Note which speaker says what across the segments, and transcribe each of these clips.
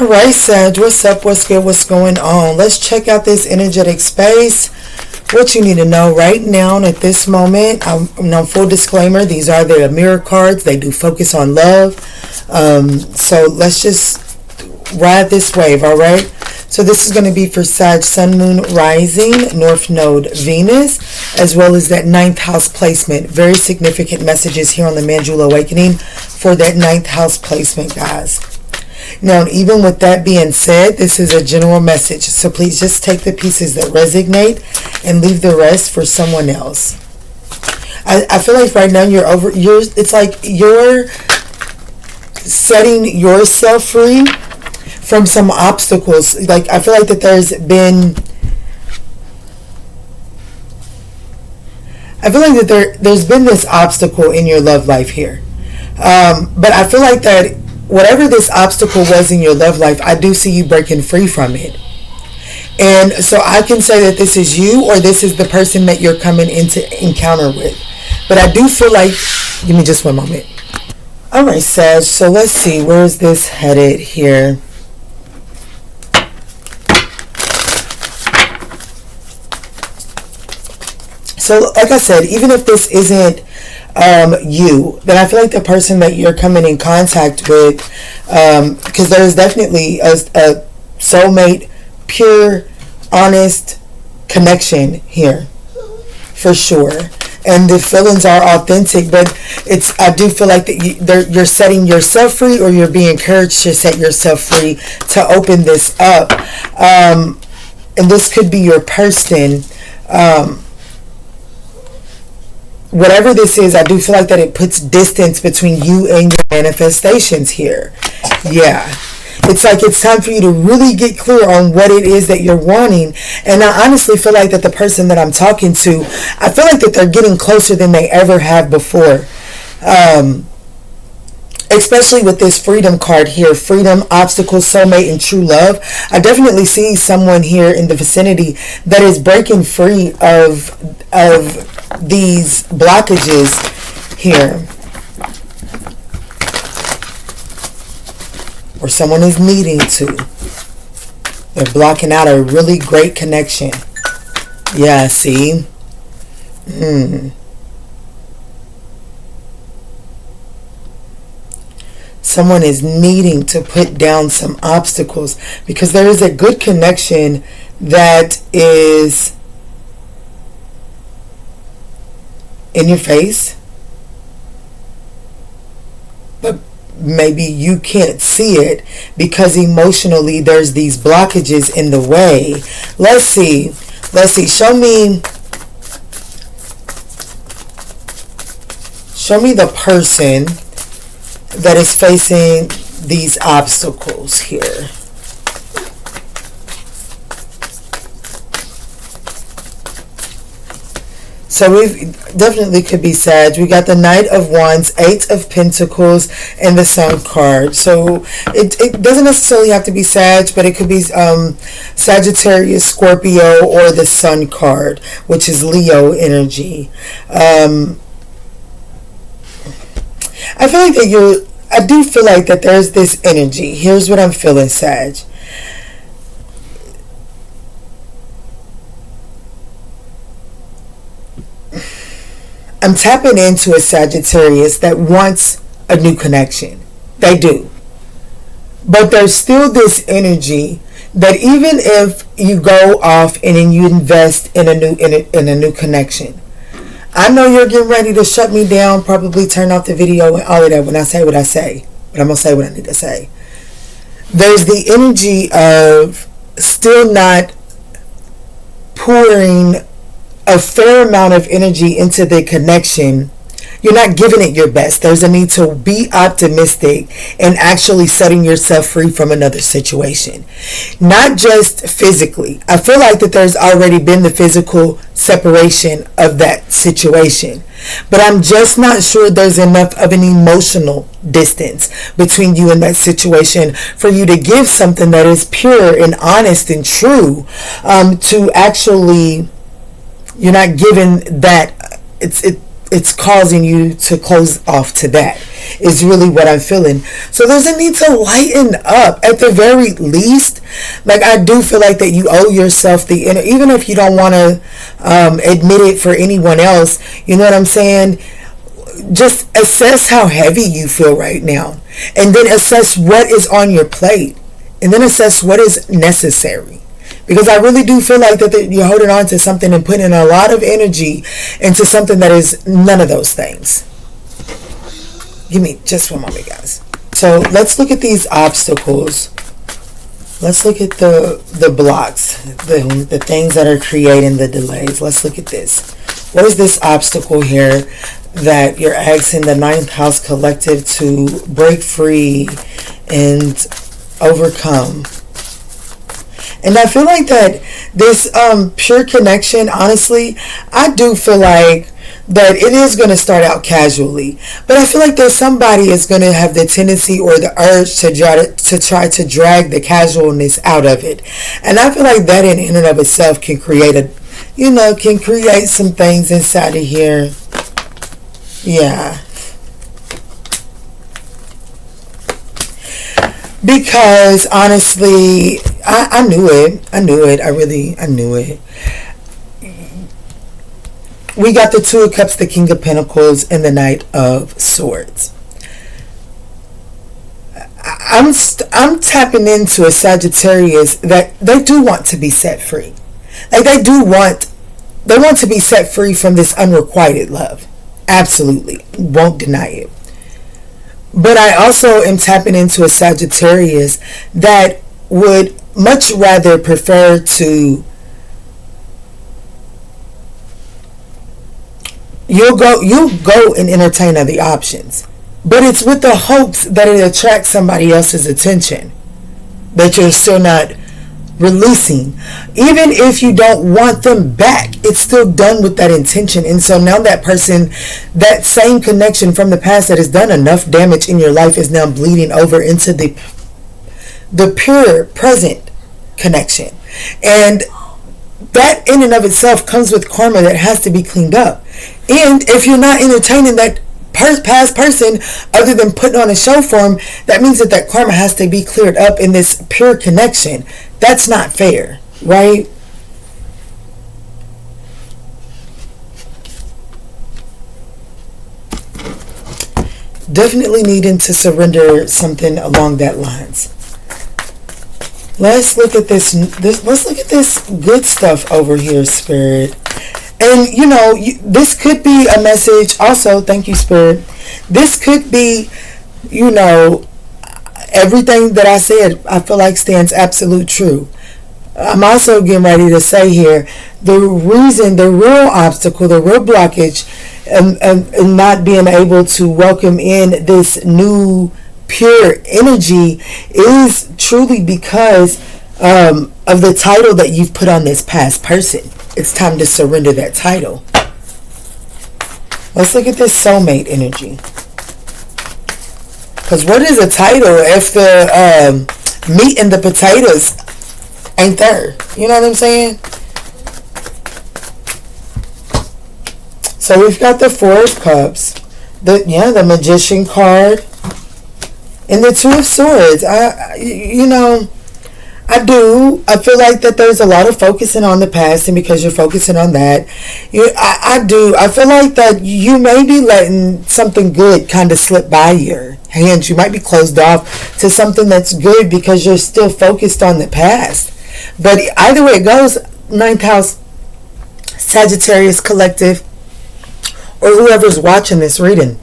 Speaker 1: All right, Sag, what's up, what's good, what's going on? Let's check out this energetic space. What you need to know right now at this moment. Full disclaimer, these are the mirror cards. They do focus on love. So let's just ride this wave, all right? So this is going to be for Sag, Sun, Moon, Rising, North Node, Venus, as well as that ninth house placement. Very significant messages here on the Manjula Awakening for that ninth house placement, guys. Now, even with that being said, this is a general message. So please just take the pieces that resonate and leave the rest for someone else. I feel like right now it's like you're setting yourself free from some obstacles. Like, I feel like that there's been there's been this obstacle in your love life here. But I feel like that whatever this obstacle was in your love life, I do see you breaking free from it. And so I can say that this is you, or this is the person that you're coming into encounter with. But I do feel like, give me just one moment. All right, Sag, so let's see, where is this headed here? So like I said, even if this isn't you, then I feel like the person that you're coming in contact with, because there is definitely a soulmate, pure, honest connection here, for sure. And the feelings are authentic, but I do feel like that you're setting yourself free, or you're being encouraged to set yourself free to open this up. And this could be your person. Whatever this is, I do feel like that it puts distance between you and your manifestations here. Yeah. It's like it's time for you to really get clear on what it is that you're wanting. And I honestly feel like that the person that I'm talking to, I feel like that they're getting closer than they ever have before. Especially with this freedom card here, freedom, obstacles, soulmate, and true love. I definitely see someone here in the vicinity that is breaking free of these blockages here. Or someone is needing to. They're blocking out a really great connection. Yeah, see? Someone is needing to put down some obstacles, because there is a good connection that is in your face, but maybe you can't see it because emotionally there's these blockages in the way. Let's see. Show me the person that is facing these obstacles here. So we definitely could be Sag. We got the Knight of Wands, Eight of Pentacles, and the Sun card. So it doesn't necessarily have to be Sag, but it could be Sagittarius, Scorpio, or the Sun card, which is Leo energy. I feel like that I do feel like that there's this energy. Here's what I'm feeling, Sag. I'm tapping into a Sagittarius that wants a new connection. They do. But there's still this energy that even if you go off and then you invest in a new connection, I know you're getting ready to shut me down, probably turn off the video and all of that when I say what I say. But I'm going to say what I need to say. There's the energy of still not pouring a fair amount of energy into the connection. You're not giving it your best. There's a need to be optimistic and actually setting yourself free from another situation. Not just physically. I feel like that there's already been the physical separation of that situation. But I'm just not sure there's enough of an emotional distance between you and that situation for you to give something that is pure and honest and true, to actually, you're not giving that. it's causing you to close off to that, is really what I'm feeling. So there's a need to lighten up at the very least. Like, I do feel like that you owe yourself the inner, even if you don't want to admit it for anyone else, you know what I'm saying? Just assess how heavy you feel right now, and then assess what is on your plate, and then assess what is necessary. Because I really do feel like that you're holding on to something and putting a lot of energy into something that is none of those things. Give me just one moment, guys. So let's look at these obstacles. Let's look at the blocks, the things that are creating the delays. Let's look at this. What is this obstacle here that you're asking the ninth house collective to break free and overcome? And I feel like that this pure connection, honestly, I do feel like that it is going to start out casually. But I feel like there's somebody is going to have the tendency or the urge to try to drag the casualness out of it. And I feel like that in and of itself can create can create some things inside of here. Yeah. Because honestly, I knew it. I knew it. We got the Two of Cups, the King of Pentacles, and the Knight of Swords. I'm tapping into a Sagittarius that they do want to be set free. Like, they want to be set free from this unrequited love. Absolutely. Won't deny it. But I also am tapping into a Sagittarius that would much rather prefer to you'll go and entertain other options. But it's with the hopes that it attracts somebody else's attention that you're still not releasing. Even if you don't want them back, it's still done with that intention. And so now that person, that same connection from the past that has done enough damage in your life, is now bleeding over into the pure present connection. And that in and of itself comes with karma that has to be cleaned up. And if you're not entertaining that past person other than putting on a show for them, that means that karma has to be cleared up in this pure connection. That's not fair, right? Definitely needing to surrender something along that lines. Let's look at this. Let's look at this good stuff over here, Spirit. And this could be a message. Also, thank you, Spirit. This could be, everything that I said, I feel like stands absolute true. I'm also getting ready to say here, the real obstacle, the real blockage, and not being able to welcome in this new pure energy is truly because of the title that you've put on this past person. It's time to surrender that title. Let's look at this soulmate energy. Because what is a title if the meat and the potatoes ain't there? You know what I'm saying? So we've got the Four of Cups, the Magician card, and the Two of Swords. I feel like that there's a lot of focusing on the past, and because you're focusing on that, I feel like that you may be letting something good kind of slip by your hands. You might be closed off to something that's good because you're still focused on the past. But either way it goes, ninth house, Sagittarius collective, or whoever's watching this reading,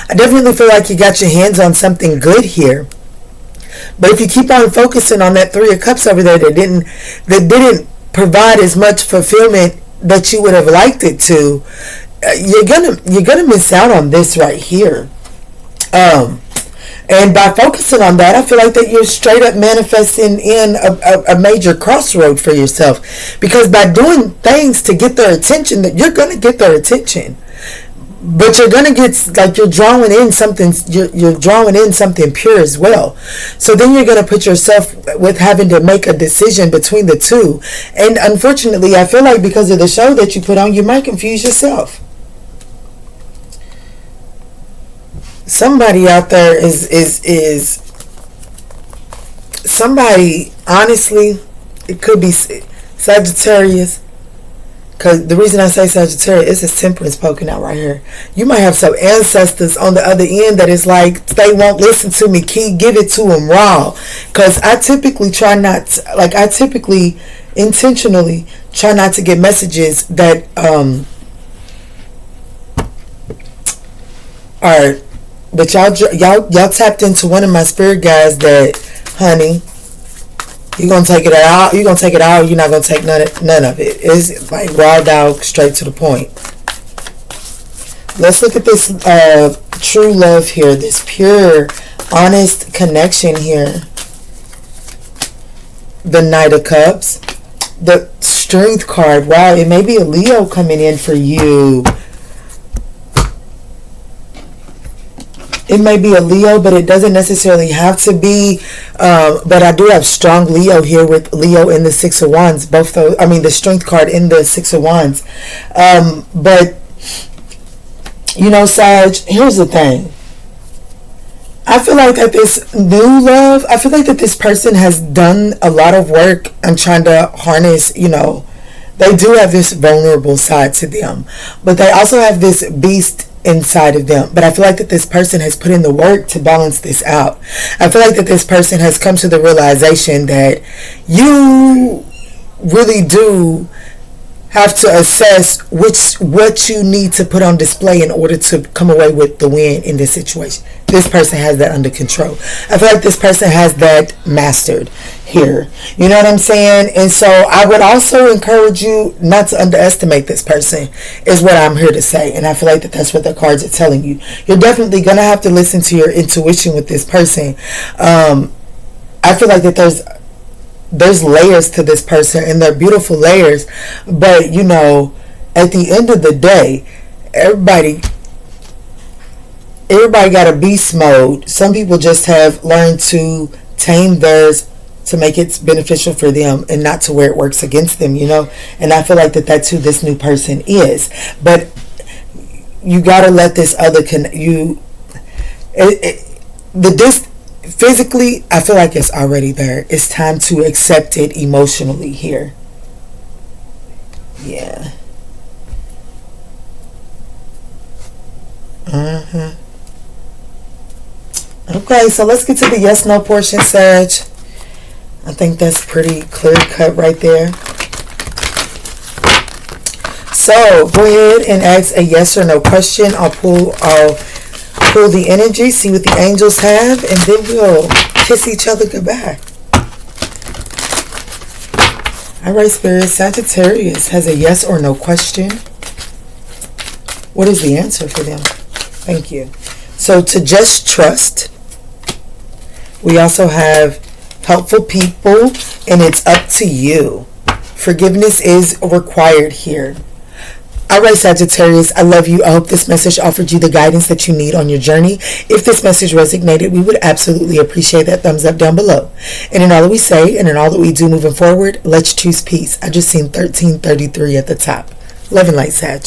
Speaker 1: I definitely feel like you got your hands on something good here. But if you keep on focusing on that Three of Cups over there that didn't provide as much fulfillment that you would have liked it to, you're gonna miss out on this right here. And by focusing on that, I feel like that you're straight up manifesting in a major crossroad for yourself. Because by doing things to get their attention, that you're gonna get their attention. But you're gonna get, like, you're drawing in something. You're drawing in something pure as well. So then you're gonna put yourself with having to make a decision between the two. And unfortunately, I feel like because of the show that you put on, you might confuse yourself. Somebody out there is somebody. Honestly, it could be Sagittarius. Because the reason I say Sagittarius, it's a temperance poking out right here. You might have some ancestors on the other end that is like, they won't listen to me. Give it to them raw. Because I typically try not to, like, I typically intentionally try not to get messages that are, but y'all tapped into one of my spirit guides that, honey, you're gonna take it out. You're gonna take it out. You're not gonna take none of it. It's like raw dog, straight to the point. Let's look at this true love here. This pure, honest connection here. The Knight of Cups. The Strength card. Wow, it may be a Leo coming in for you. It may be a Leo, but it doesn't necessarily have to be. But I do have strong Leo here, with Leo in the Six of Wands. Both those, I mean, the Strength card in the Six of Wands. But, you know, Sag, here's the thing. I feel like that this new love, I feel like that this person has done a lot of work on trying to harness, you know, they do have this vulnerable side to them, but they also have this beast inside of them. But I feel like that this person has put in the work to balance this out. I feel like that this person has come to the realization that you really do have to assess what you need to put on display in order to come away with the win in this situation. This person has that under control. I feel like this person has that mastered here. You know what I'm saying? And so I would also encourage you not to underestimate this person, is what I'm here to say. And I feel like that's what the cards are telling you. You're definitely going to have to listen to your intuition with this person. I feel like that there's layers to this person, and they're beautiful layers. But, you know, at the end of the day, everybody got a beast mode. Some people just have learned to tame theirs to make it beneficial for them and not to where it works against them, you know. And I feel like that's who this new person is. But you gotta let this other physically, I feel like it's already there. It's time to accept it emotionally here. Yeah. Okay, so let's get to the yes, no portion, Sag. I think that's pretty clear cut right there. So go ahead and ask a yes or no question. I'll pull the energy, see what the angels have, and then we'll kiss each other goodbye. Alright, Spirit, Sagittarius has a yes or no question. What is the answer for them? Thank you. So to just trust. We also have helpful people, and it's up to you. Forgiveness is required here. Alright, Sagittarius, I love you. I hope this message offered you the guidance that you need on your journey. If this message resonated, we would absolutely appreciate that thumbs up down below. And in all that we say, and in all that we do moving forward, let's choose peace. I just seen 1333 at the top. Love and light, Sag.